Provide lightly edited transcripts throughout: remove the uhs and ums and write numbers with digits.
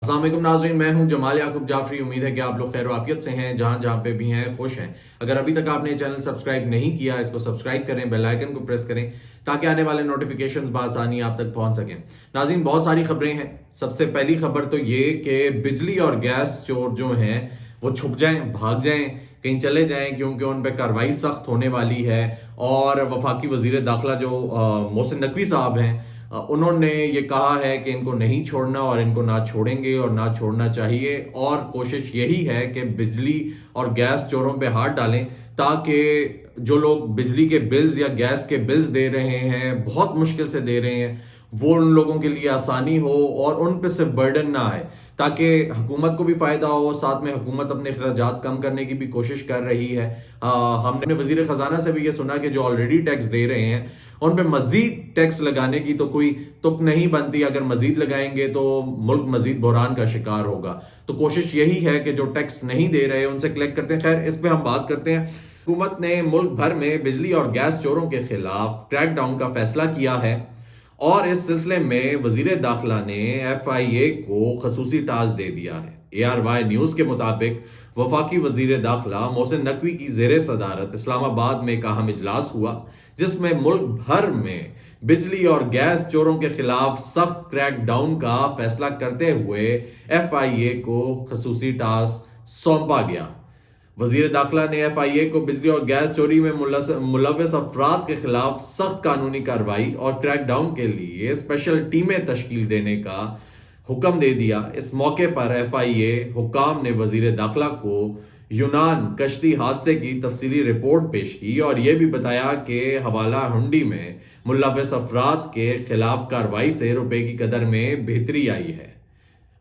السلام علیکم ناظرین، میں ہوں جمال یعقوب جعفری۔ امید ہے کہ آپ لوگ خیر و عافیت سے ہیں، جہاں جہاں پہ بھی ہیں خوش ہیں۔ اگر ابھی تک آپ نے چینل سبسکرائب نہیں کیا، اس کو سبسکرائب کریں، بیل آئیکن کو پریس کریں تاکہ آنے والے نوٹیفیکیشنز بآسانی آپ تک پہنچ سکیں۔ ناظرین، بہت ساری خبریں ہیں۔ سب سے پہلی خبر تو یہ کہ بجلی اور گیس چور جو ہیں وہ چھپ جائیں، بھاگ جائیں، کہیں چلے جائیں، کیونکہ ان پہ کارروائی سخت ہونے والی ہے۔ اور وفاقی وزیر داخلہ جو محسن نقوی صاحب ہیں، انہوں نے یہ کہا ہے کہ ان کو نہیں چھوڑنا اور ان کو نہ چھوڑیں گے اور نہ چھوڑنا چاہیے، اور کوشش یہی ہے کہ بجلی اور گیس چوروں پہ ہاتھ ڈالیں تاکہ جو لوگ بجلی کے بلز یا گیس کے بلز دے رہے ہیں، بہت مشکل سے دے رہے ہیں، وہ ان لوگوں کے لیے آسانی ہو اور ان پہ صرف برڈن نہ آئے، تاکہ حکومت کو بھی فائدہ ہو۔ ساتھ میں حکومت اپنے اخراجات کم کرنے کی بھی کوشش کر رہی ہے۔ ہم نے وزیر خزانہ سے بھی یہ سنا کہ جو آلریڈی ٹیکس دے رہے ہیں ان پہ مزید ٹیکس لگانے کی تو کوئی تک نہیں بنتی۔ اگر مزید لگائیں گے تو ملک مزید بحران کا شکار ہوگا۔ تو کوشش یہی ہے کہ جو ٹیکس نہیں دے رہے ان سے کلیکٹ کرتے ہیں۔ خیر، اس پہ ہم بات کرتے ہیں۔ حکومت نے ملک بھر میں بجلی اور گیس چوروں کے خلاف کریک ڈاؤن کا فیصلہ کیا ہے، اور اس سلسلے میں وزیر داخلہ نے ایف آئی اے کو خصوصی ٹاسک دے دیا ہے۔ اے آر وائی نیوز کے مطابق وفاقی وزیر داخلہ محسن نقوی کی زیر صدارت اسلام آباد میں ایک اہم اجلاس ہوا، جس میں ملک بھر میں بجلی اور گیس چوروں کے خلاف سخت کریک ڈاؤن کا فیصلہ کرتے ہوئے ایف آئی اے کو خصوصی ٹاسک سونپا گیا۔ وزیر داخلہ نے ایف آئی اے کو بجلی اور گیس چوری میں ملوث افراد کے خلاف سخت قانونی کارروائی اور کریک ڈاؤن کے لیے اسپیشل ٹیمیں تشکیل دینے کا حکم دے دیا۔ اس موقع پر ایف آئی اے حکام نے وزیر داخلہ کو یونان کشتی حادثے کی تفصیلی رپورٹ پیش کی اور یہ بھی بتایا کہ حوالہ ہنڈی میں ملوث افراد کے خلاف کارروائی سے روپے کی قدر میں بہتری آئی ہے۔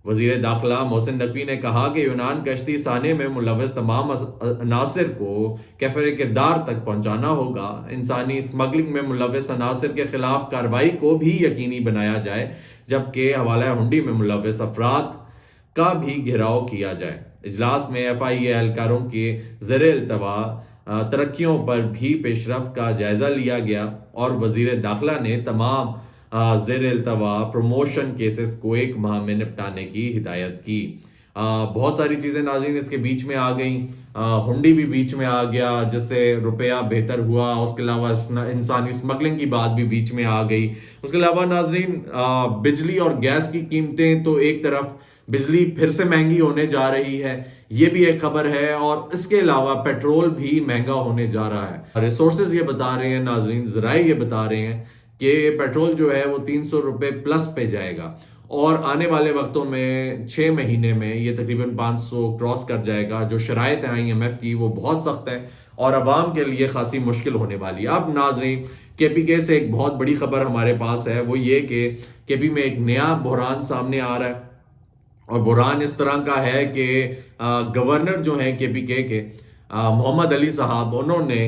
وزیر داخلہ محسن نقوی نے کہا کہ یونان کشتی سانے میں ملوث تمام عناصر کو کیفر کردار تک پہنچانا ہوگا۔ انسانی اسمگلنگ میں ملوث عناصر کے خلاف کارروائی کو بھی یقینی بنایا جائے، جبکہ حوالہ ہنڈی میں ملوث افراد کا بھی گھیراؤ کیا جائے۔ اجلاس میں ایف آئی اے اہلکاروں کے زیر التوا ترقیوں پر بھی پیش رفت کا جائزہ لیا گیا، اور وزیر داخلہ نے تمام زیر التوا پروموشن کیسز کو ایک ماہ میں نپٹانے کی ہدایت کی۔ بہت ساری چیزیں ناظرین اس کے بیچ میں آ گئیں۔ ہنڈی بھی بیچ میں آ گیا، جس سے روپیہ بہتر ہوا۔ اس کے علاوہ انسانی اسمگلنگ کی بات بھی بیچ میں آ گئی۔ اس کے علاوہ ناظرین، بجلی اور گیس کی قیمتیں تو ایک طرف، بجلی پھر سے مہنگی ہونے جا رہی ہے، یہ بھی ایک خبر ہے، اور اس کے علاوہ پیٹرول بھی مہنگا ہونے جا رہا ہے۔ ریسورسز یہ بتا رہے ہیں ناظرین، ذرائع یہ بتا رہے ہیں کہ پیٹرول جو ہے وہ 300 روپے پلس پہ جائے گا، اور آنے والے وقتوں میں 6 مہینے میں یہ تقریباً 500 کراس کر جائے گا۔ جو شرائط ہیں آئی ایم ایف کی وہ بہت سخت ہیں اور عوام کے لیے خاصی مشکل ہونے والی ہے۔ اب ناظرین، کے پی کے سے ایک بہت بڑی خبر ہمارے پاس ہے، وہ یہ کہ کے پی میں ایک نیا بحران سامنے آ رہا ہے، اور بحران اس طرح کا ہے کہ گورنر جو ہیں کے پی کے محمد علی صاحب، انہوں نے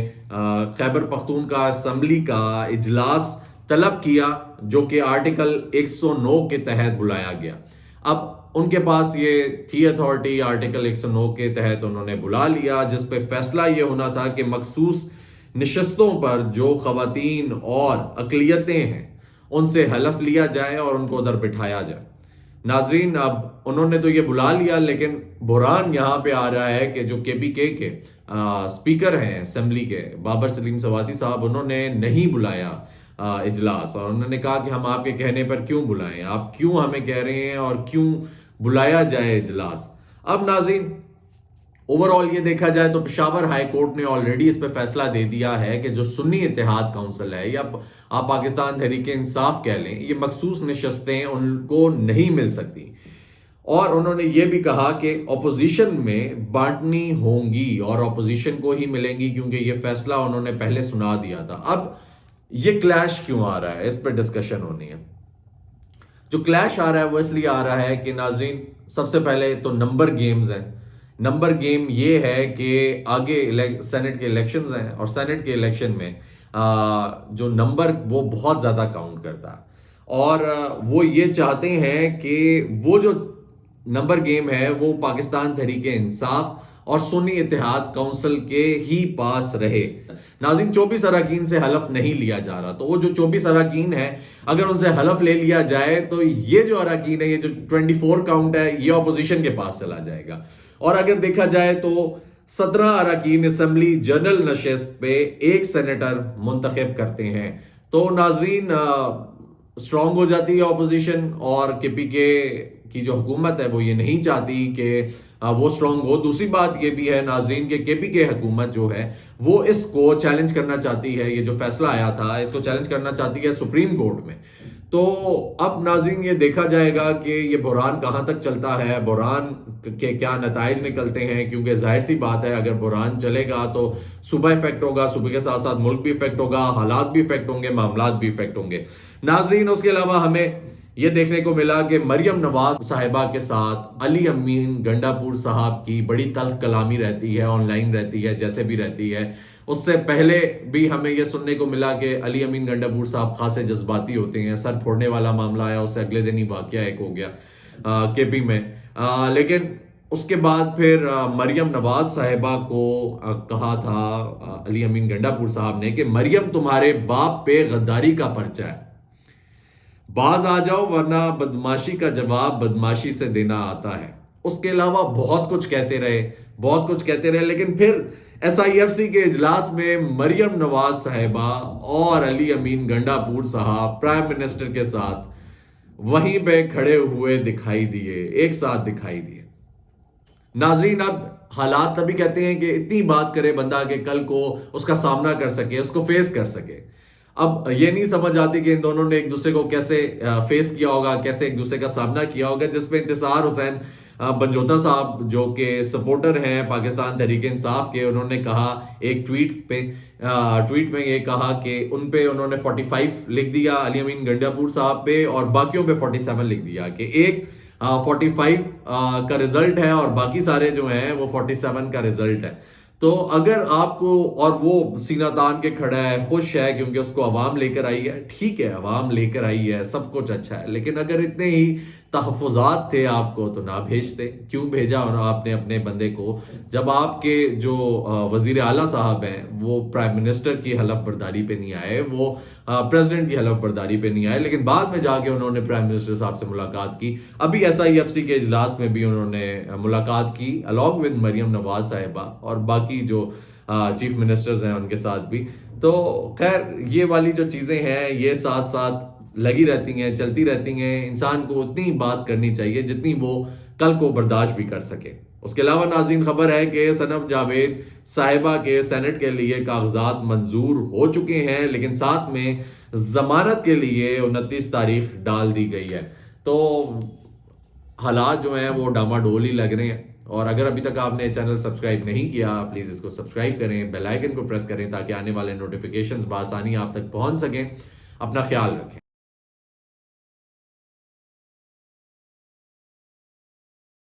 خیبر پختونخوا اسمبلی کا اجلاس طلب کیا، جو کہ آرٹیکل 109 کے تحت بلایا گیا۔ اب ان کے پاس یہ تھی اتھارٹی، آرٹیکل 109 کے تحت انہوں نے بلا لیا، جس پہ فیصلہ یہ ہونا تھا کہ مخصوص نشستوں پر جو خواتین اور اقلیتیں ہیں ان سے حلف لیا جائے اور ان کو ادھر بٹھایا جائے۔ ناظرین، اب انہوں نے تو یہ بلا لیا، لیکن بحران یہاں پہ آ رہا ہے کہ جو کے پی کے اسپیکر ہیں اسمبلی کے، بابر سلیم سواتی صاحب، انہوں نے نہیں بلایا اجلاس، اور انہوں نے کہا کہ ہم آپ کے کہنے پر کیوں بلائیں، آپ کیوں ہمیں کہہ رہے ہیں اور کیوں بلایا جائے اجلاس۔ اب ناظرین، اوورآل یہ دیکھا جائے تو پشاور ہائی کورٹ نے آلریڈی اس پہ فیصلہ دے دیا ہے کہ جو سنی اتحاد کونسل ہے، یا آپ پاکستان تحریک انصاف کہہ لیں، یہ مخصوص نشستیں ان کو نہیں مل سکتی، اور انہوں نے یہ بھی کہا کہ اپوزیشن میں بانٹنی ہوں گی اور اپوزیشن کو ہی ملیں گی، کیونکہ یہ فیصلہ انہوں نے پہلے سنا دیا تھا۔ اب یہ کلیش کیوں آ رہا ہے، اس پہ ڈسکشن ہونی ہے۔ جو کلیش آ رہا ہے وہ اس لیے آ رہا ہے کہ ناظرین، سب سے پہلے تو نمبر گیمز ہیں۔ نمبر گیم یہ ہے کہ آگے سینٹ کے الیکشنز ہیں، اور سینٹ کے الیکشن میں جو نمبر وہ بہت زیادہ کاؤنٹ کرتا ہے، اور وہ یہ چاہتے ہیں کہ وہ جو نمبر گیم ہے وہ پاکستان تحریک انصاف اور سنی اتحاد کونسل کے ہی پاس رہے۔ ناظرین 24 اراکین سے حلف نہیں لیا جا رہا، تو وہ جو 24 اراکین ہیں اگر ان سے حلف لے لیا جائے تو یہ جو اراکین ہے، یہ جو 24 کاؤنٹ ہے، یہ اپوزیشن کے پاس چلا جائے گا۔ اور اگر دیکھا جائے تو 17 اراکین اسمبلی جنرل نشست پہ ایک سینیٹر منتخب کرتے ہیں۔ تو ناظرین اسٹرانگ ہو جاتی ہے اپوزیشن، اور کے پی کے کی جو حکومت ہے وہ یہ نہیں چاہتی کہ وہ اسٹرانگ ہو۔ دوسری بات یہ بھی ہے ناظرین کہ کے پی کے حکومت جو ہے وہ اس کو چیلنج کرنا چاہتی ہے، یہ جو فیصلہ آیا تھا اس کو چیلنج کرنا چاہتی ہے سپریم کورٹ میں۔ تو اب ناظرین یہ دیکھا جائے گا کہ یہ بحران کہاں تک چلتا ہے، بحران کے کیا نتائج نکلتے ہیں، کیونکہ ظاہر سی بات ہے اگر بحران چلے گا تو صوبہ افیکٹ ہوگا، صوبے کے ساتھ ساتھ ملک بھی افیکٹ ہوگا، حالات بھی افیکٹ ہوں گے، معاملات بھی افیکٹ ہوں گے۔ ناظرین اس کے علاوہ ہمیں یہ دیکھنے کو ملا کہ مریم نواز صاحبہ کے ساتھ علی امین گنڈا پور صاحب کی بڑی تلخ کلامی رہتی ہے، آن لائن رہتی ہے، جیسے بھی رہتی ہے۔ اس سے پہلے بھی ہمیں یہ سننے کو ملا کہ علی امین گنڈا پور صاحب خاصے جذباتی ہوتے ہیں، سر پھوڑنے والا معاملہ آیا، اس سے اگلے دن ہی واقعہ ایک ہو گیا کے پی میں۔ لیکن اس کے بعد پھر مریم نواز صاحبہ کو کہا تھا علی امین گنڈا پور صاحب نے کہ مریم تمہارے باپ پہ غداری کا پرچہ ہے، باز آ جاؤ ورنہ بدماشی کا جواب بدماشی سے دینا آتا ہے۔ اس کے علاوہ بہت کچھ کہتے رہے، لیکن پھر ایس آئی ایف سی کے اجلاس میں مریم نواز صاحبہ اور علی امین گنڈا پور صاحب پرائم منسٹر کے ساتھ وہیں پہ کھڑے ہوئے دکھائی دیے، ایک ساتھ دکھائی دیے۔ ناظرین اب حالات تبھی کہتے ہیں کہ اتنی بات کرے بندہ کہ کل کو اس کا سامنا کر سکے، اس کو فیس کر سکے۔ اب یہ نہیں سمجھ آتی کہ ان دونوں نے ایک دوسرے کو کیسے فیس کیا ہوگا، کیسے ایک دوسرے کا سامنا کیا ہوگا، جس پہ انتصار حسین بنجوتا صاحب جو کہ سپورٹر ہیں پاکستان تحریک انصاف کے، انہوں نے کہا ایک ٹویٹ میں یہ کہا کہ ان پہ انہوں نے 45 لکھ دیا علی امین گنڈا پور صاحب پہ، اور باقیوں پہ 47 لکھ دیا، کہ ایک 45 کا رزلٹ ہے اور باقی سارے جو ہیں وہ 47 کا رزلٹ ہے۔ تو اگر آپ کو، اور وہ سینہ تان کے کھڑا ہے، خوش ہے کیونکہ اس کو عوام لے کر آئی ہے، ٹھیک ہے عوام لے کر آئی ہے، سب کچھ اچھا ہے، لیکن اگر اتنے ہی تحفظات تھے آپ کو تو نہ بھیجتے، کیوں بھیجا آپ نے اپنے بندے کو، جب آپ کے جو وزیر اعلیٰ صاحب ہیں وہ پرائم منسٹر کی حلف برداری پہ نہیں آئے، وہ پریزیڈنٹ کی حلف برداری پہ نہیں آئے، لیکن بعد میں جا کے انہوں نے پرائم منسٹر صاحب سے ملاقات کی۔ ابھی ایس آئی ایف سی کے اجلاس میں بھی انہوں نے ملاقات کی along with مریم نواز صاحبہ اور باقی جو چیف منسٹرز ہیں ان کے ساتھ بھی۔ تو خیر یہ والی جو چیزیں ہیں یہ ساتھ ساتھ لگی رہتی ہیں، چلتی رہتی ہیں، انسان کو اتنی بات کرنی چاہیے جتنی وہ کل کو برداشت بھی کر سکے۔ اس کے علاوہ ناظرین خبر ہے کہ سنم جاوید صاحبہ کے سینٹ کے لیے کاغذات منظور ہو چکے ہیں، لیکن ساتھ میں ضمانت کے لیے 29 تاریخ ڈال دی گئی ہے۔ تو حالات جو ہیں وہ ڈاماڈول ہی لگ رہے ہیں، اور اگر ابھی تک آپ نے چینل سبسکرائب نہیں کیا پلیز اس کو سبسکرائب کریں، بیل آئیکن کو پریس کریں تاکہ آنے والے نوٹیفیکیشنز بآسانی آپ تک پہنچ سکیں۔ اپنا خیال رکھیں۔